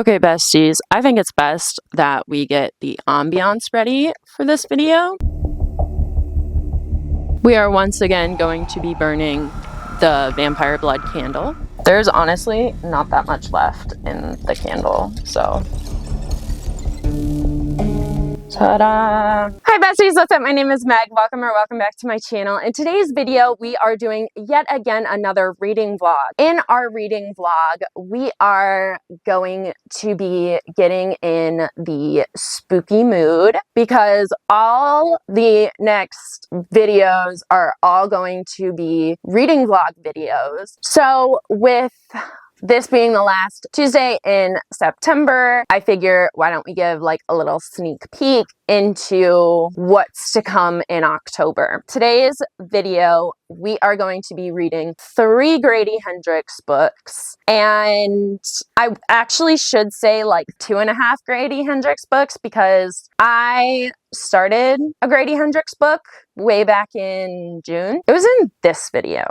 Okay, besties, I think it's best that we get the ambiance ready for this video. We are once again going to be burning the vampire blood candle. There's honestly not that much left in the candle, so... Ta-da! Hi besties, what's up? My name is Meg. Welcome back to my channel. In today's video, we are doing yet again another reading vlog. In our reading vlog, we are going to be getting in the spooky mood because all the next videos are all going to be reading vlog videos. So with this being the last Tuesday in September, I figure why don't we give like a little sneak peek into what's to come in October. Today's video, we are going to be reading 3 Grady Hendrix books, and I actually should say like 2.5 Grady Hendrix books because I started a Grady Hendrix book way back in June. It was in this video.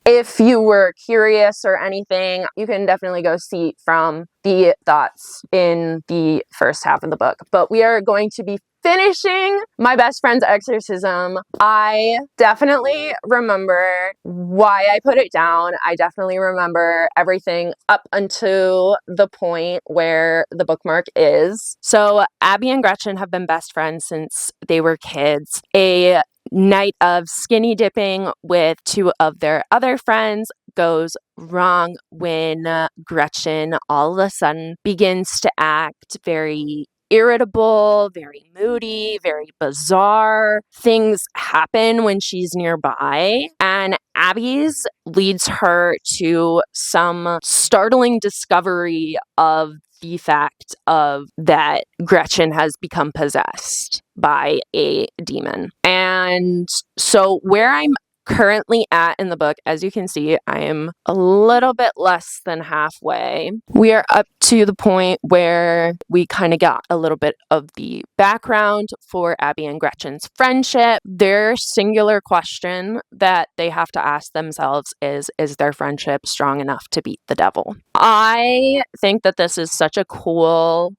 If you were curious or anything, you can definitely go see from the thoughts in the first half of the book. But we are going to be finishing my best friend's Exorcism. I definitely remember why I put it down. I definitely remember everything up until the point where the bookmark is. So Abby and Gretchen have been best friends since they were kids. A night of skinny dipping with 2 of their other friends goes wrong when Gretchen all of a sudden begins to act very irritable, very moody, very bizarre. Things happen when she's nearby, and Abby's leads her to some startling discovery of the fact of that Gretchen has become possessed by a demon. And so where I'm currently at in the book, as you can see, I am a little bit less than halfway. We are up to the point where we kind of got a little bit of the background for Abby and Gretchen's friendship. Their singular question that they have to ask themselves is their friendship strong enough to beat the devil? I think that this is such a cool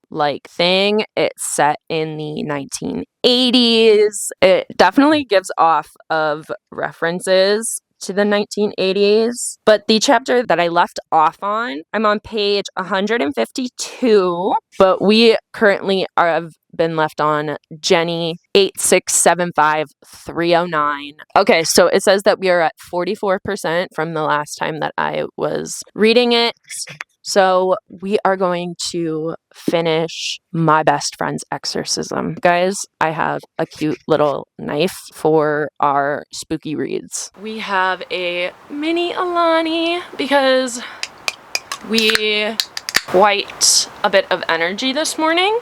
thing. It's set in the 1980s. It definitely gives off of references to the 1980s, but the chapter that I left off on, I'm on page 152, but we currently have been left on Jenny 8675309. Okay, so it says that we are at 44% from the last time that I was reading it. So we are going to finish my best friend's Exorcism. Guys, I have a cute little knife for our spooky reads. We have a mini Alani because we quite a bit of energy this morning.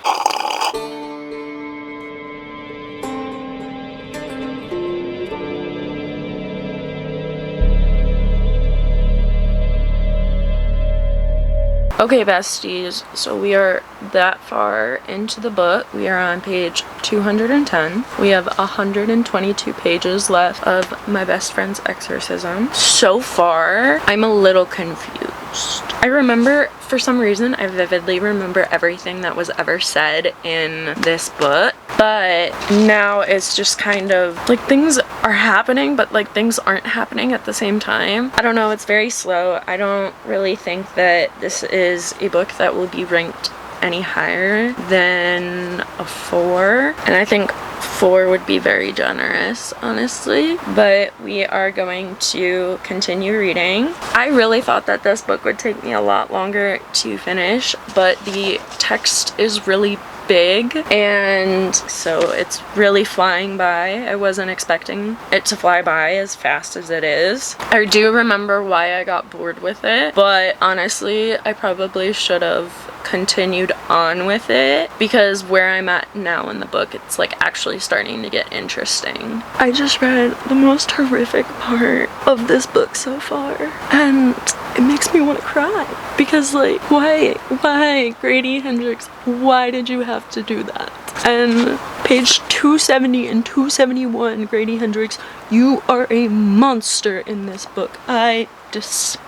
Okay, besties, so we are that far into the book. We are on page 210. We have 122 pages left of my best friend's Exorcism. So far, I'm a little confused. I remember, for some reason, I vividly remember everything that was ever said in this book, but now it's just kind of things are happening, but things aren't happening at the same time. I don't know, it's very slow. I don't really think that this is a book that will be ranked any higher than a 4, and I think 4 would be very generous, honestly, but we are going to continue reading. I really thought that this book would take me a lot longer to finish, but the text is really big, and so it's really flying by. I wasn't expecting it to fly by as fast as it is. I do remember why I got bored with it, but honestly, I probably should have continued on with it because where I'm at now in the book, it's actually starting to get interesting. I just read the most horrific part of this book so far, and it makes me want to cry because why Grady Hendrix, why did you have to do that? And page 270 and 271, Grady Hendrix, you are a monster in this book. I despise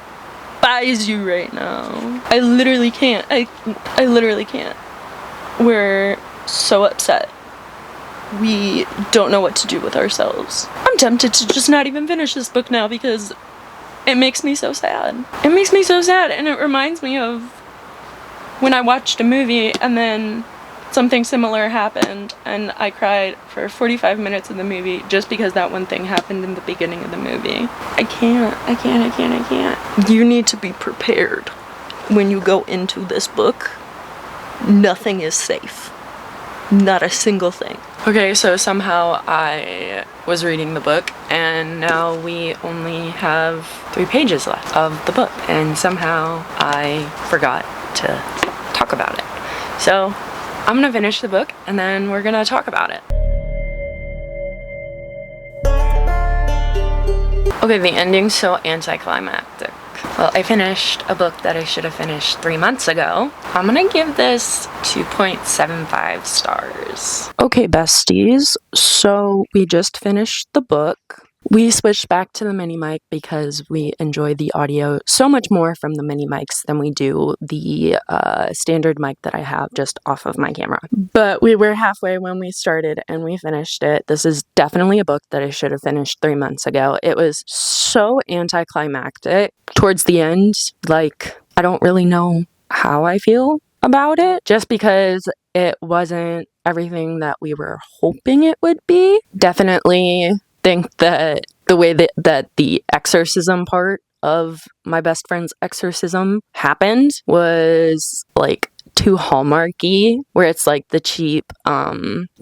despise you right now. I literally can't. I literally can't. We're so upset. We don't know what to do with ourselves. I'm tempted to just not even finish this book now because it makes me so sad. It makes me so sad, and it reminds me of when I watched a movie and then something similar happened and I cried for 45 minutes of the movie just because that one thing happened in the beginning of the movie. I can't. You need to be prepared when you go into this book. Nothing is safe. Not a single thing. Okay, so somehow I was reading the book and now we only have 3 pages left of the book, and somehow I forgot to talk about it. So I'm gonna finish the book and then we're gonna talk about it. Okay, the ending's so anticlimactic. Well, I finished a book that I should have finished 3 months ago. I'm gonna give this 2.75 stars. Okay, besties, so we just finished the book. We switched back to the mini mic because we enjoy the audio so much more from the mini mics than we do the standard mic that I have just off of my camera. But we were halfway when we started and we finished it. This is definitely a book that I should have finished 3 months ago. It was so anticlimactic. Towards the end, like, I don't really know how I feel about it, just because it wasn't everything that we were hoping it would be. Definitely think that the way that the exorcism part of my best friend's exorcism happened was like too Hallmarky, where it's like the cheap,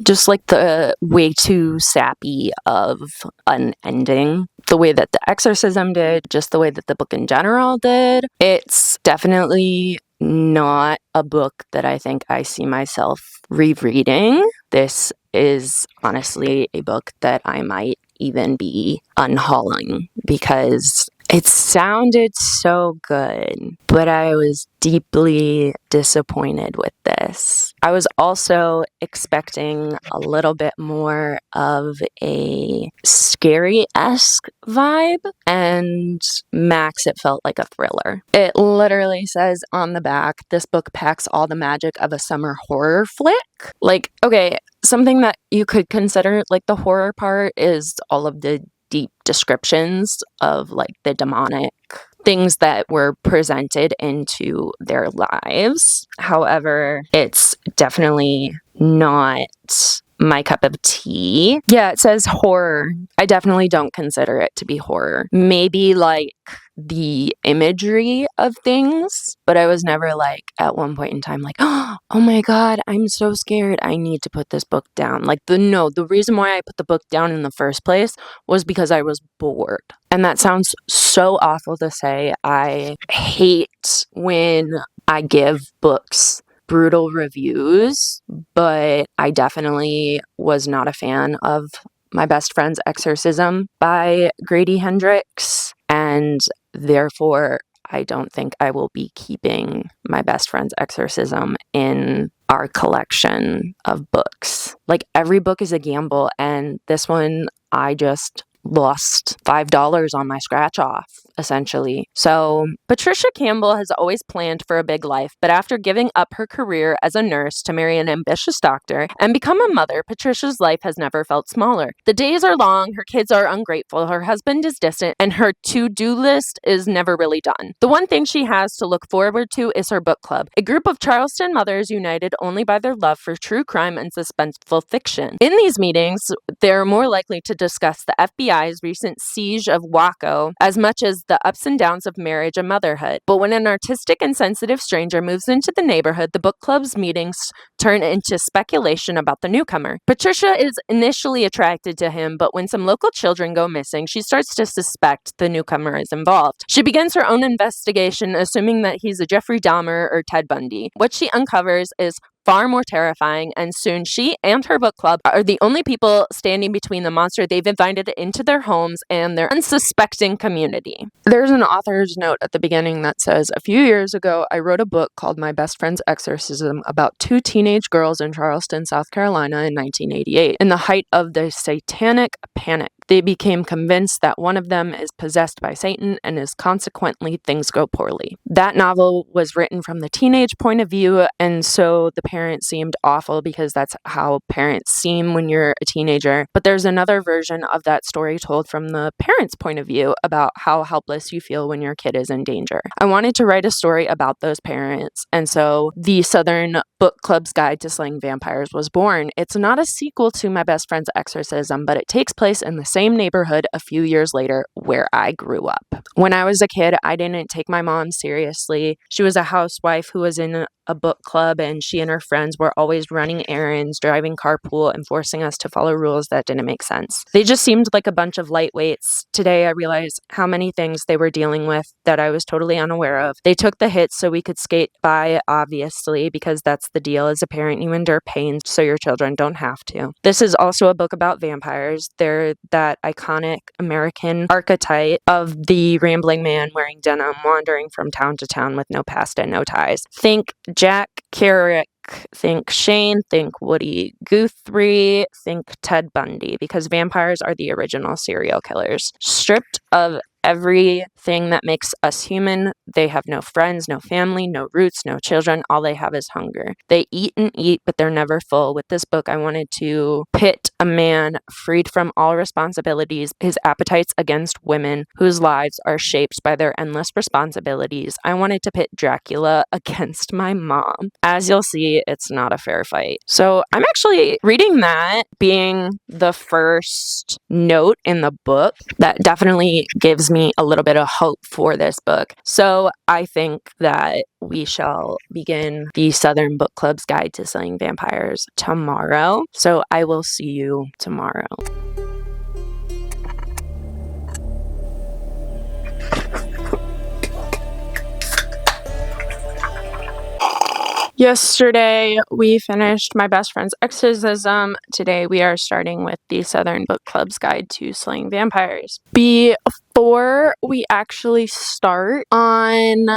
just like the way too sappy of an ending. The way that the exorcism did, just the way that the book in general did. It's definitely not a book that I think I see myself rereading. This is honestly a book that I might even be unhauling because it sounded so good, but I was deeply disappointed with this. I was also expecting a little bit more of a scary-esque vibe, and max, it felt like a thriller. It literally says on the back, this book packs all the magic of a summer horror flick. Like, okay, something that you could consider like the horror part is all of the deep descriptions of like the demonic things that were presented into their lives. However, it's definitely not my cup of tea. Yeah, it says horror. I definitely don't consider it to be horror. Maybe like the imagery of things, but I was never like at one point in time like, oh my god, I'm so scared, I need to put this book down. Like the reason why I put the book down in the first place was because I was bored. And that sounds so awful to say. I hate when I give books brutal reviews, but I definitely was not a fan of my best friend's Exorcism by Grady Hendrix, and therefore I don't think I will be keeping my best friend's Exorcism in our collection of books. Like, every book is a gamble, and this one I just lost $5 on my scratch off, essentially. So, Patricia Campbell has always planned for a big life, but after giving up her career as a nurse to marry an ambitious doctor and become a mother, Patricia's life has never felt smaller. The days are long, her kids are ungrateful, her husband is distant, and her to-do list is never really done. The one thing she has to look forward to is her book club, a group of Charleston mothers united only by their love for true crime and suspenseful fiction. In these meetings, they're more likely to discuss the FBI's recent siege of Waco as much as the ups and downs of marriage and motherhood. But when an artistic and sensitive stranger moves into the neighborhood, the book club's meetings turn into speculation about the newcomer. Patricia is initially attracted to him, but when some local children go missing, she starts to suspect the newcomer is involved. She begins her own investigation, assuming that he's a Jeffrey Dahmer or Ted Bundy. What she uncovers is far more terrifying, and soon she and her book club are the only people standing between the monster they've invited into their homes and their unsuspecting community. There's an author's note at the beginning that says, "A few years ago, I wrote a book called My Best Friend's Exorcism about 2 teenage girls in Charleston, South Carolina in 1988, in the height of the satanic panic. They became convinced that one of them is possessed by Satan and is consequently things go poorly. That novel was written from the teenage point of view, and so the parents seemed awful because that's how parents seem when you're a teenager. But there's another version of that story told from the parents' point of view about how helpless you feel when your kid is in danger. I wanted to write a story about those parents, and so the Southern Book Club's Guide to Slaying Vampires was born. It's not a sequel to my best friend's Exorcism, but it takes place in the same neighborhood a few years later where I grew up. When I was a kid, I didn't take my mom seriously. She was a housewife who was in a book club, and she and her friends were always running errands, driving carpool, and forcing us to follow rules that didn't make sense. They just seemed like a bunch of lightweights. Today, I realize how many things they were dealing with that I was totally unaware of. They took the hits so we could skate by, obviously, because that's the deal. As a parent, you endure pain so your children don't have to. This is also a book about vampires. They're that iconic American archetype of the rambling man wearing denim, wandering from town to town with no past and no ties. Think Jack Kerouac, think Shane, think Woody Guthrie, think Ted Bundy, because vampires are the original serial killers. Stripped of everything that makes us human, they have no friends, no family, no roots, no children. All they have is hunger. They eat and eat, but they're never full. With this book, I wanted to pit a man freed from all responsibilities, his appetites against women whose lives are shaped by their endless responsibilities. I wanted to pit Dracula against my mom. As you'll see, it's not a fair fight. So I'm actually reading that being the first note in the book. That definitely gives me a little bit of hope for this book. So I think that we shall begin the Southern Book Club's Guide to Slaying Vampires tomorrow. So I will see you tomorrow. Yesterday, we finished my best friend's Exorcism. Today, we are starting with the Southern Book Club's Guide to Slaying Vampires. Before we actually start on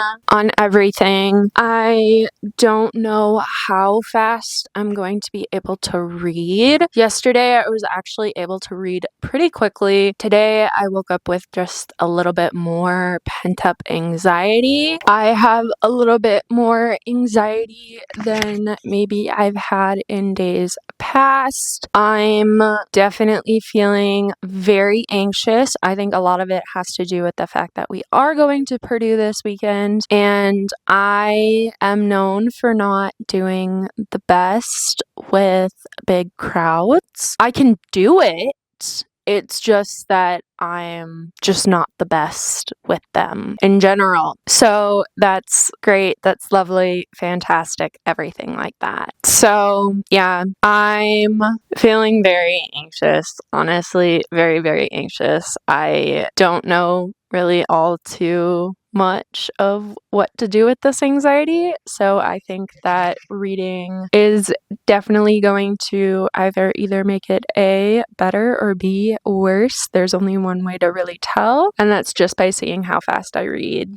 everything, I don't know how fast I'm going to be able to read. Yesterday, I was actually able to read pretty quickly. Today, I woke up with just a little bit more pent-up anxiety. I have a little bit more anxiety than maybe I've had in days past. I'm definitely feeling very anxious. I think a lot of it has to do with the fact that we are going to Purdue this weekend, and I am known for not doing the best with big crowds. I can do it. It's just that I'm just not the best with them in general. So that's great. That's lovely, fantastic, everything like that. So yeah, I'm feeling very anxious, honestly, very, very anxious. I don't know really all too much of what to do with this anxiety. So I think that reading is definitely going to either make it A, better, or B, worse. There's only one way to really tell, and that's just by seeing how fast I read.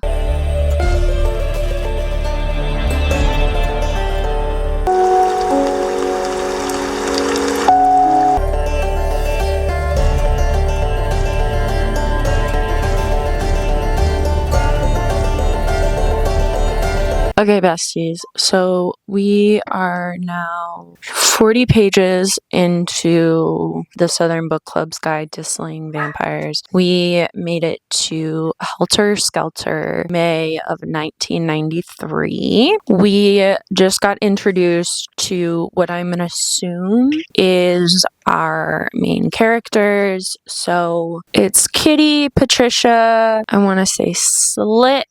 Okay, besties, so we are now 40 pages into the Southern Book Club's Guide to Slaying Vampires. We made it to Helter Skelter, May of 1993. We just got introduced to what I'm going to assume is our main characters. So it's Kitty, Patricia, I want to say Slick,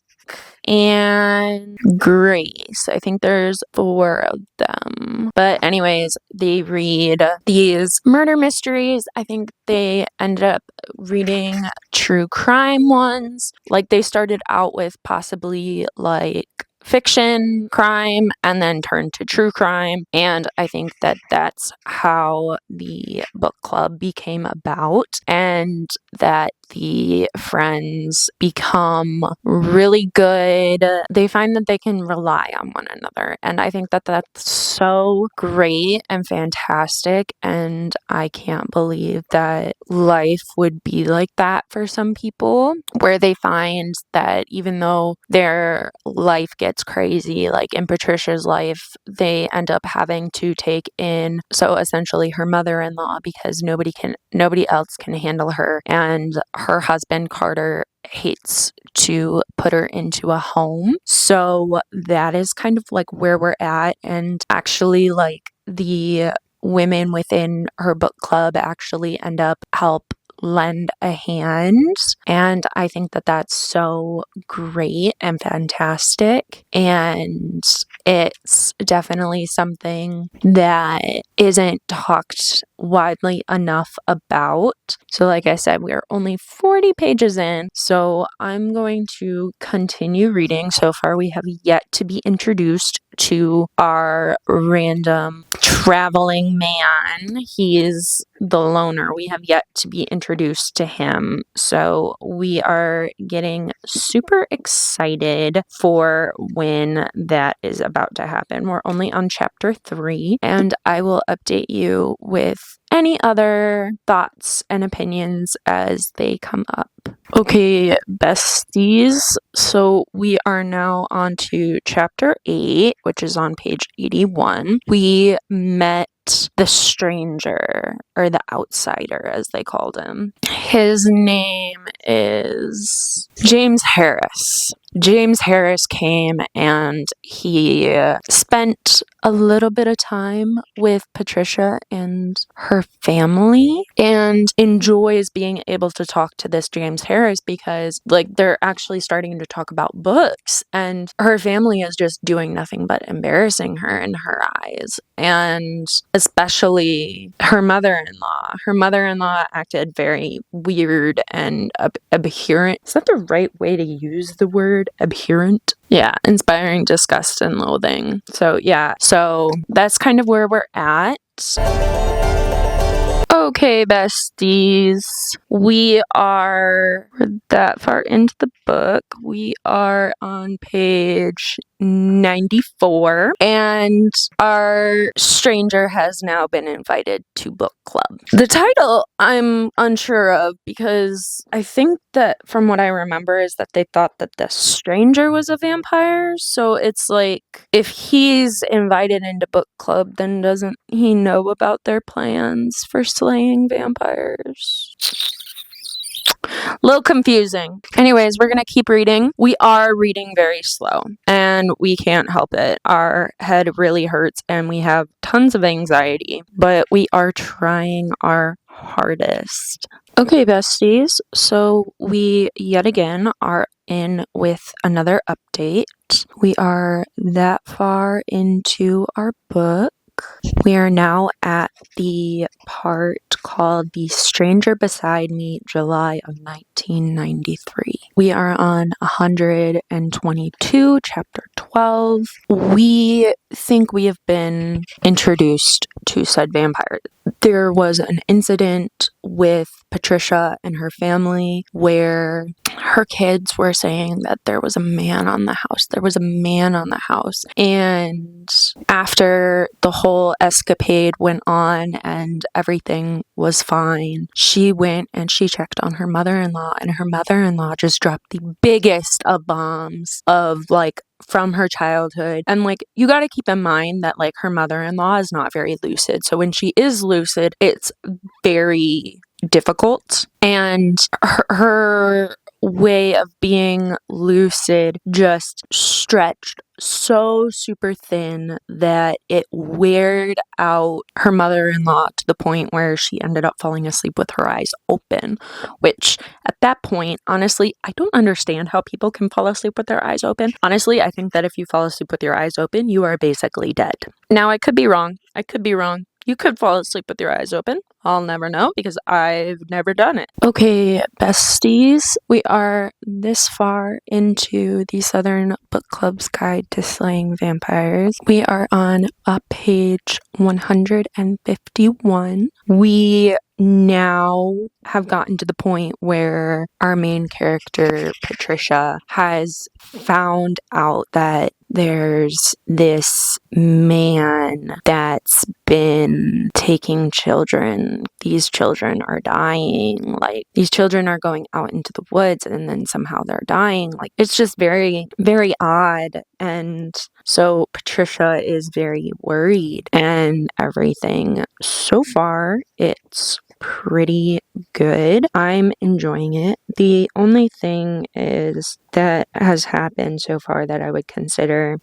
and Grace. I think there's 4 of them. But anyways, they read these murder mysteries. I think they ended up reading true crime ones. Like, they started out with possibly like fiction crime and then turned to true crime. And I think that that's how the book club became about, and that the friends become really good. They find that they can rely on one another. And I think that that's so great and fantastic. And I can't believe that life would be like that for some people, where they find that even though their life gets crazy, like in Patricia's life, they end up having to take in, so essentially her mother-in-law, because nobody else can handle her, and her husband Carter hates to put her into a home. So that is kind of like where we're at. And actually, like, the women within her book club actually end up help lend a hand, and I think that that's so great and fantastic, and it's definitely something that isn't talked widely enough about. So like I said, we're only 40 pages in, so I'm going to continue reading. So far we have yet to be introduced to our random traveling man. He's the loner. We have yet to be introduced to him. So we are getting super excited for when that is about to happen. We're only on chapter 3, and I will update you with any other thoughts and opinions as they come up. Okay, besties, so we are now on to chapter 8, which is on page 81. We met the stranger, or the outsider as they called him. His name is James Harris. James Harris came and he spent a little bit of time with Patricia and her family, and enjoys being able to talk to this James Harris because, like, they're actually starting to talk about books, and her family is just doing nothing but embarrassing her in her eyes, and especially her mother-in-law. Her mother-in-law acted very weird and abhorrent. Is that the right way to use the word? Abhorrent? Yeah, inspiring disgust and loathing. So yeah, so that's kind of where we're at. Okay, besties, we're that far into the book. We are on page 94, and our stranger has now been invited to book club. The title I'm unsure of, because I think that from what I remember is that they thought that the stranger was a vampire. So it's like, if he's invited into book club, then doesn't he know about their plans for slaying vampires? A little confusing. Anyways, we're gonna keep reading. We are reading very slow, and we can't help it. Our head really hurts, and we have tons of anxiety, but we are trying our hardest. Okay, besties, so we yet again are in with another update. We are that far into our book. We are now at the part called The Stranger Beside Me, July of 1993. We are on 122, chapter 12. We think we have been introduced to said vampire. There was an incident with Patricia and her family where her kids were saying that there was a man on the house. There was a man on the house. And after the whole escapade went on and everything was fine, she went and she checked on her mother-in-law, and her mother-in-law just dropped the biggest of bombs of, like, from her childhood. And, like, you got to keep in mind that, like, her mother-in-law is not very lucid. So when she is lucid, it's very difficult. And her way of being lucid just stretched so super thin that it weared out her mother-in-law to the point where she ended up falling asleep with her eyes open, which at that point, honestly, I don't understand how people can fall asleep with their eyes open. Honestly, I think that if you fall asleep with your eyes open, you are basically dead. Now, I could be wrong. You could fall asleep with your eyes open. I'll never know because I've never done it. Okay, besties, we are this far into the Southern Book Club's Guide to Slaying Vampires. We are on page 151. We now have gotten to the point where our main character, Patricia, has found out that there's this man that's been taking children. These children are dying. Like, these children are going out into the woods and then somehow they're dying. Like, it's just very, very odd. And so Patricia is very worried and everything. So far, it's pretty good. I'm enjoying it. The only thing is that has happened so far that I would consider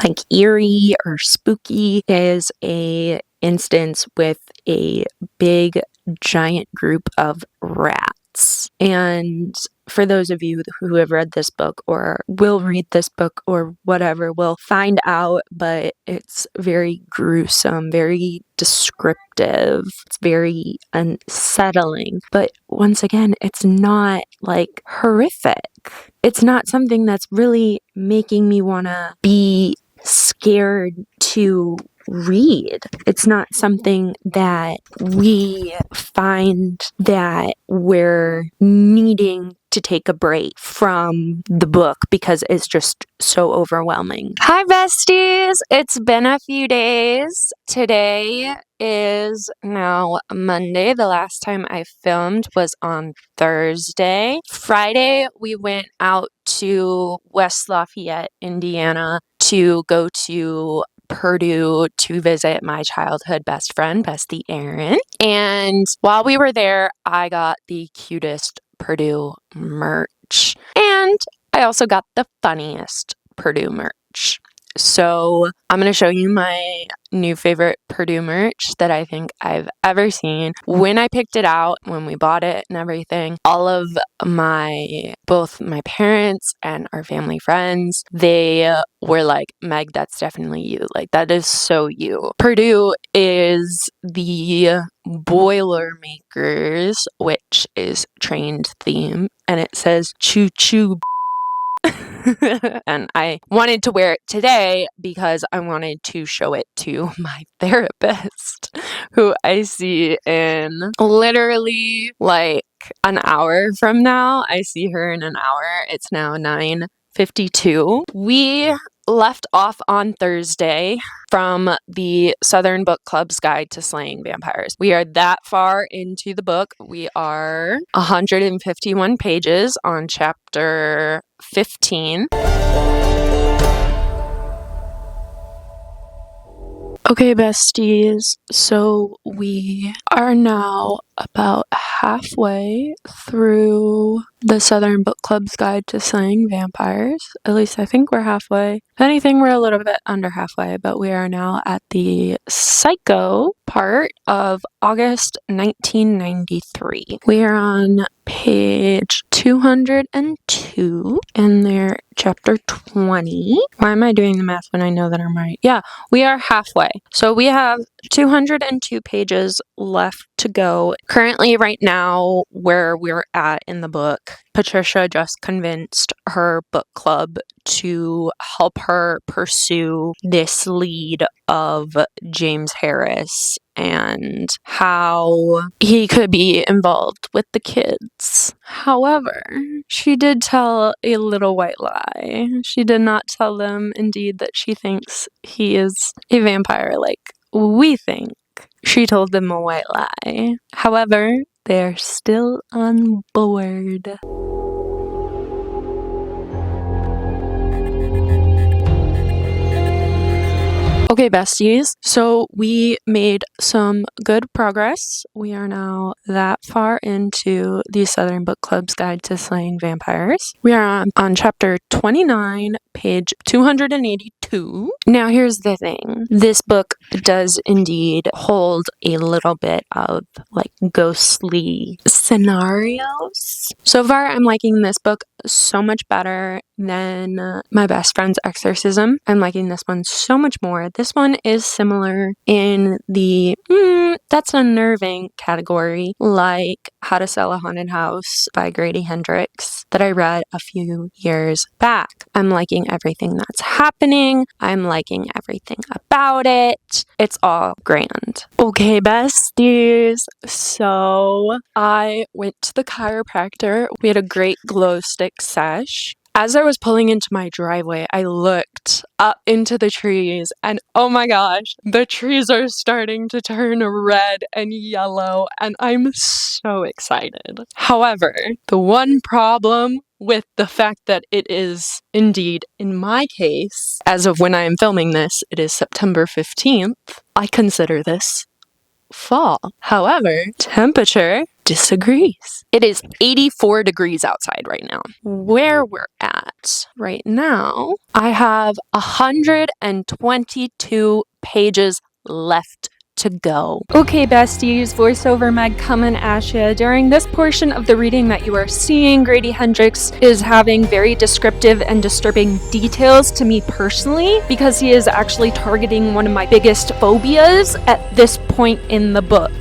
like eerie or spooky is a instance with a big giant group of rats. And for those of you who have read this book or will read this book or whatever, will find out, but it's very gruesome, very descriptive. It's very unsettling. But once again, it's not like horrific. It's not something that's really making me want to be scared to read. It's not something that we find that we're needing to take a break from the book because it's just so overwhelming. Hi besties! It's been a few days. Today is now Monday. The last time I filmed was on Thursday. Friday, we went out to West Lafayette, Indiana to go to Purdue to visit my childhood best friend, Bestie Erin. And while we were there, I got the cutest Purdue merch. And I also got the funniest Purdue merch. So I'm going to show you my new favorite Purdue merch that I think I've ever seen. When I picked it out, when we bought it and everything, all of both my parents and our family friends, they were like, Meg, that's definitely you. Like, that is so you. Purdue is the Boilermakers, which is trained theme, and it says choo choo. And I wanted to wear it today because I wanted to show it to my therapist, who I see in literally like an hour from now. I see her in an hour. It's now 9:52. We left off on Thursday from the Southern Book Club's Guide to Slaying Vampires. We are that far into the book. We are 151 pages on chapter 15. Okay, besties, so we are now about halfway through the Southern Book Club's Guide to Slaying Vampires. At least I think we're halfway. If anything, we're a little bit under halfway, but we are now at the Psycho part of August 1993. We are on page 202 in their chapter 20. Why am I doing the math when I know that I'm right? Yeah, we are halfway. So we have 202 pages left to go. Currently, right now, where we're at in the book, Patricia just convinced her book club to help her pursue this lead of James Harris and how he could be involved with the kids. However, she did tell a little white lie. She did not tell them, indeed, that she thinks he is a vampire like we think. She told them a white lie. However, they're still on board. Okay, besties, so we made some good progress. We are now that far into the Southern Book Club's Guide to Slaying Vampires. We are on chapter 29, page 282. 42. Now, here's the thing. This book does indeed hold a little bit of like ghostly scenarios. So far, I'm liking this book so much better than my best friend's Exorcism. I'm liking this one so much more. This one is similar in the that's unnerving category, like How to Sell a Haunted House by Grady Hendrix that I read a few years back. I'm liking everything that's happening. I'm liking everything about it. It's all grand. Okay, besties. So I went to the chiropractor. We had a great glow stick sesh. As I was pulling into my driveway, I looked up into the trees and oh my gosh, the trees are starting to turn red and yellow and I'm so excited. However, the one problem with the fact that it is indeed, in my case, as of when I am filming this, it is September 15th, I consider this fall. However, temperature disagrees. It is 84 degrees outside right now. Where we're at right now, I have 122 pages left to go. Okay, besties, voiceover Meg coming at ya. During this portion of the reading that you are seeing, Grady Hendrix is having very descriptive and disturbing details to me personally because he is actually targeting one of my biggest phobias at this point in the book.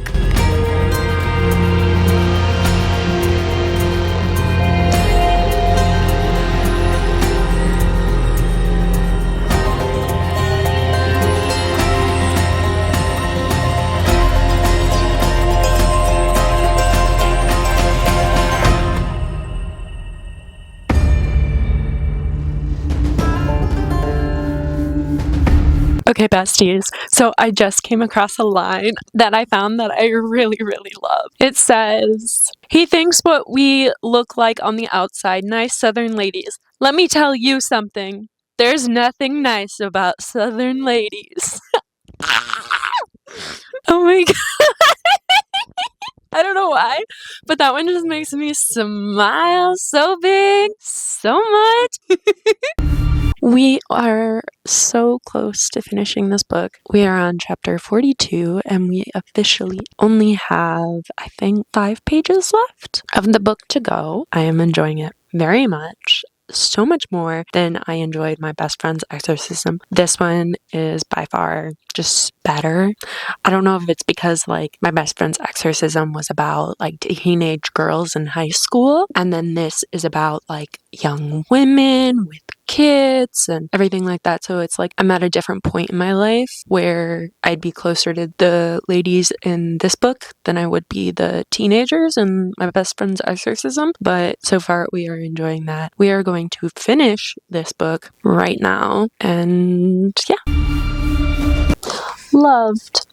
Okay, besties, so I just came across a line that I found that I really, really love. It says, he thinks what we look like on the outside, nice Southern ladies. Let me tell you something. There's nothing nice about Southern ladies. Oh my god. I don't know why, but that one just makes me smile so big, so much. We are so close to finishing this book. We are on chapter 42 and we officially only have, I think, 5 pages left of the book to go. I am enjoying it very much. So much more than I enjoyed my best friend's Exorcism. This one is by far just better. I don't know if it's because like my best friend's Exorcism was about like teenage girls in high school, and then this is about like young women with kids and everything like that. So it's like I'm at a different point in my life where I'd be closer to the ladies in this book than I would be the teenagers in my best friend's Exorcism. But so far we are enjoying that. We are going to finish this book right now, and yeah. Loved.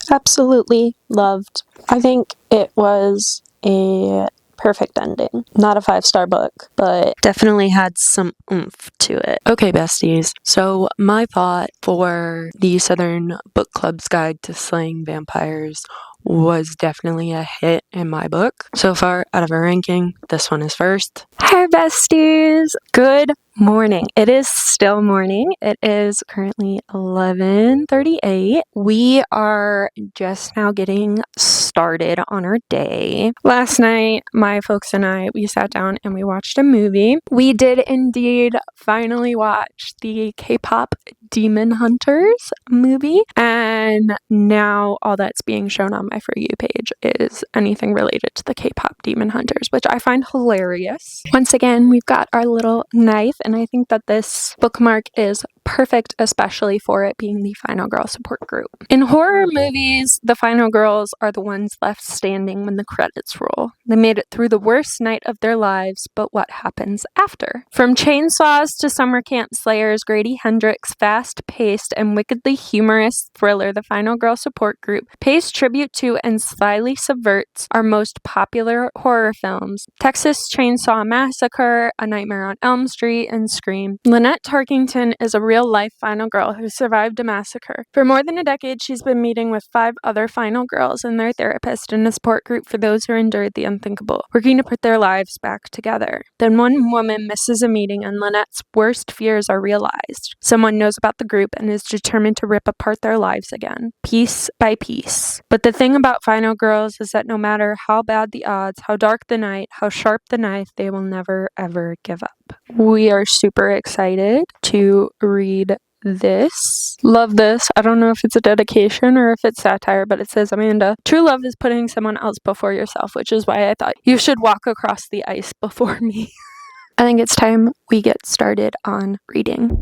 Absolutely loved. I think it was a perfect ending. Not a 5-star book, but definitely had some oomph to it. Okay, besties. So my thought for the Southern Book Club's Guide to Slaying Vampires was definitely a hit in my book. So far, out of our ranking, this one is first. Hi, besties! Good morning. It is still morning. It is currently 11:38. We are just now getting started on our day. Last night, my folks and I, we sat down and we watched a movie. We did indeed finally watch the K-pop Demon Hunters movie, and now all that's being shown on my For You page is anything related to the K-pop Demon Hunters, which I find hilarious. Once again, we've got our little knife, and I think that this bookmark is perfect, especially for it being the final girl support group. In horror movies, the final girls are the ones left standing when the credits roll. They made it through the worst night of their lives, but what happens after? From chainsaws to summer camp slayers, Grady Hendrix' fast-paced and wickedly humorous thriller, The Final Girl Support Group, pays tribute to and slyly subverts our most popular horror films, Texas Chainsaw Massacre, A Nightmare on Elm Street, and Scream. Lynette Tarkington is a real-life final girl who survived a massacre. For more than a decade, she's been meeting with 5 other final girls and their therapist in a support group for those who endured the unthinkable, working to put their lives back together. Then one woman misses a meeting and Lynette's worst fears are realized. Someone knows about about the group and is determined to rip apart their lives again, piece by piece. But the thing about Final Girls is that no matter how bad the odds, how dark the night, how sharp the knife, they will never ever give up. We are super excited to read this. Love this. I don't know if it's a dedication or if it's satire, but it says, Amanda, true love is putting someone else before yourself, which is why I thought you should walk across the ice before me. I think it's time we get started on reading.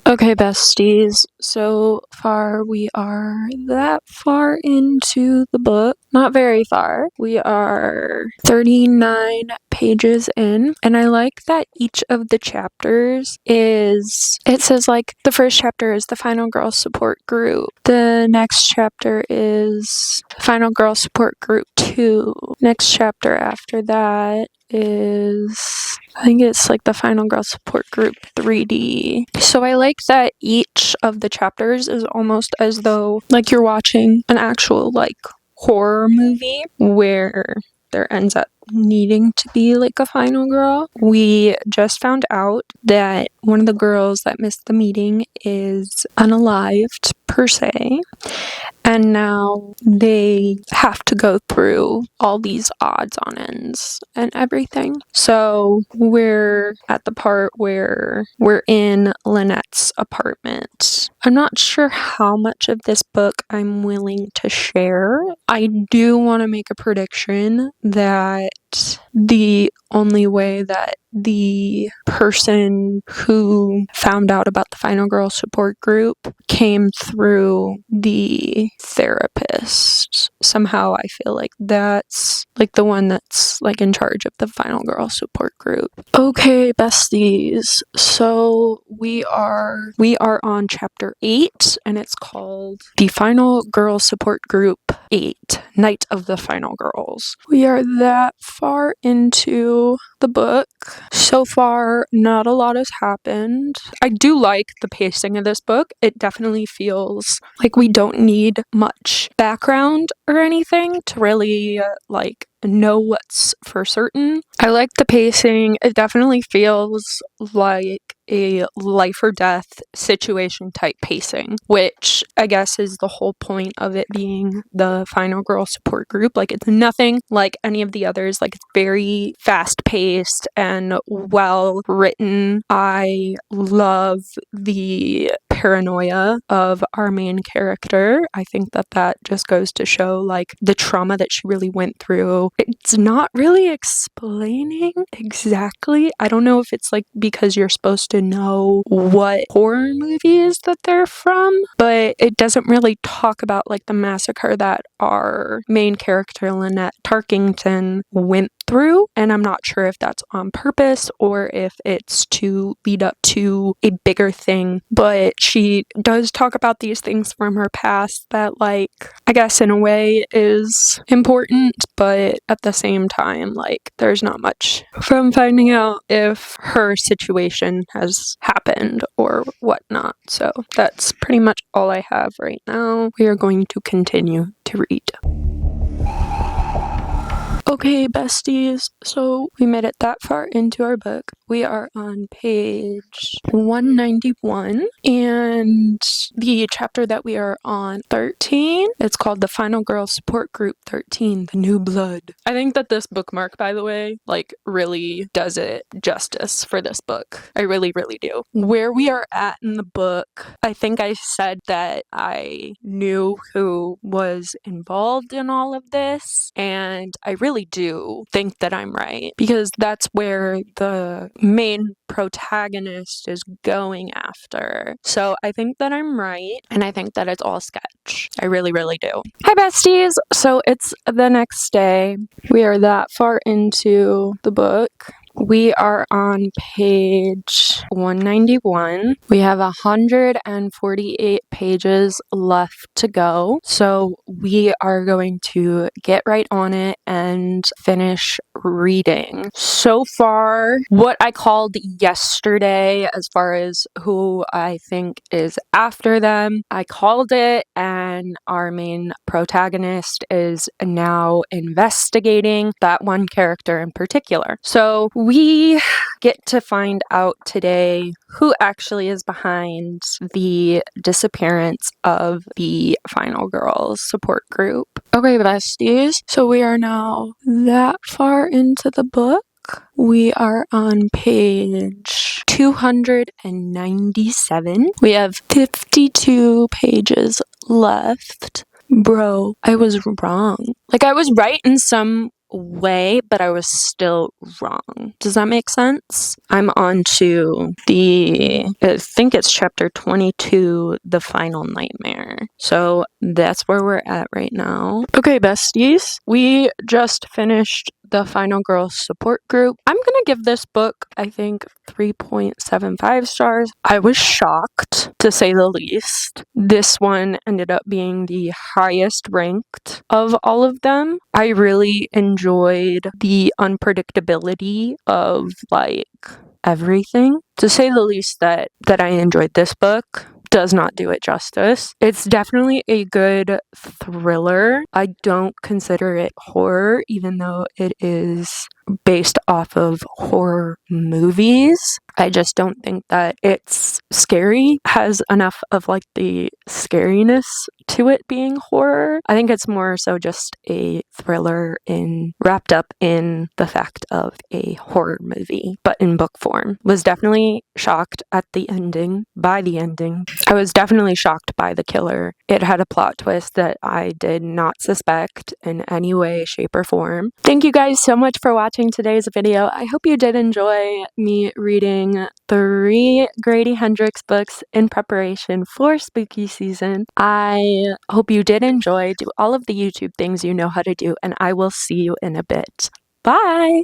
Okay, besties, so far we are that far into the book. Not very far. We are 39 pages in, and I like that each of the chapters it says like the first chapter is the Final Girl Support Group. The next chapter is Final Girl Support Group 2. Next chapter after that is, I think it's like the Final Girl Support Group 3D. So I like that each of the chapters is almost as though like you're watching an actual like horror movie where there ends up needing to be like a final girl. We just found out that one of the girls that missed the meeting is unalived per se, and now they have to go through all these odds on ends and everything. So we're at the part where we're in Lynette's apartment. I'm not sure how much of this book I'm willing to share. I do want to make a prediction that the only way that the person who found out about the Final Girl Support Group came through the therapist. Somehow I feel like that's like the one that's like in charge of the Final Girl Support Group. Okay, besties. So we are on chapter 8, and it's called The Final Girl Support Group 8, Night of the Final Girls. We are that far into the book. So far, not a lot has happened. I do like the pacing of this book. It definitely feels like we don't need much background or anything to really know what's for certain. I like the pacing. It definitely feels like a life or death situation type pacing, which I guess is the whole point of it being the Final Girl Support Group. Like, it's nothing like any of the others. Like, it's very fast paced and well written. I love the paranoia of our main character. I think that just goes to show like the trauma that she really went through. It's not really explaining exactly. I don't know if it's like because you're supposed to know what horror movies that they're from, but it doesn't really talk about like the massacre that our main character Lynette Tarkington went through, and I'm not sure if that's on purpose or if it's to lead up to a bigger thing, but she does talk about these things from her past that, like, I guess in a way is important, but at the same time, like, there's not much from finding out if her situation has happened or whatnot. So that's pretty much all I have right now. We are going to continue to read. Okay, besties, so we made it that far into our book. We are on page 191, and the chapter that we are on, 13, it's called The Final Girl Support Group 13, The New Blood. I think that this bookmark, by the way, like, really does it justice for this book. I really, really do. Where we are at in the book, I think I said that I knew who was involved in all of this, and I really do think that I'm right, because that's where the main protagonist is going after. So I think that I'm right, and I think that it's all sketch. I really, really do. Hi, besties! So it's the next day. We are that far into the book. We are on page 191. We have 148 pages left to go. So we are going to get right on it and finish reading. So far, what I called yesterday, as far as who I think is after them, I called it, and our main protagonist is now investigating that one character in particular. So we get to find out today who actually is behind the disappearance of the Final Girls support group. Okay, besties, so we are now that far into the book. We are on page 297. We have 52 pages left. Bro, I was wrong. Like, I was right in some way, but I was still wrong. Does that make sense? I'm on to I think it's chapter 22, The Final Nightmare. So that's where we're at right now. Okay, besties, we just finished the Final Girls support group. I'm gonna give this book, I think, 3.75 stars. I was shocked, to say the least. This one ended up being the highest ranked of all of them. I really enjoyed the unpredictability of, like, everything. To say the least, that I enjoyed this book does not do it justice. It's definitely a good thriller. I don't consider it horror, even though it is based off of horror movies. I just don't think that it's scary, has enough of like the scariness to it being horror. I think it's more so just a thriller wrapped up in the fact of a horror movie, but in book form. Was definitely shocked at the ending, by the ending. I was definitely shocked by the killer. It had a plot twist that I did not suspect in any way, shape, or form. Thank you guys so much for watching today's video. I hope you did enjoy me reading 3 Grady Hendrix books in preparation for spooky season. I hope you did enjoy. Do all of the YouTube things you know how to do, and I will see you in a bit. Bye!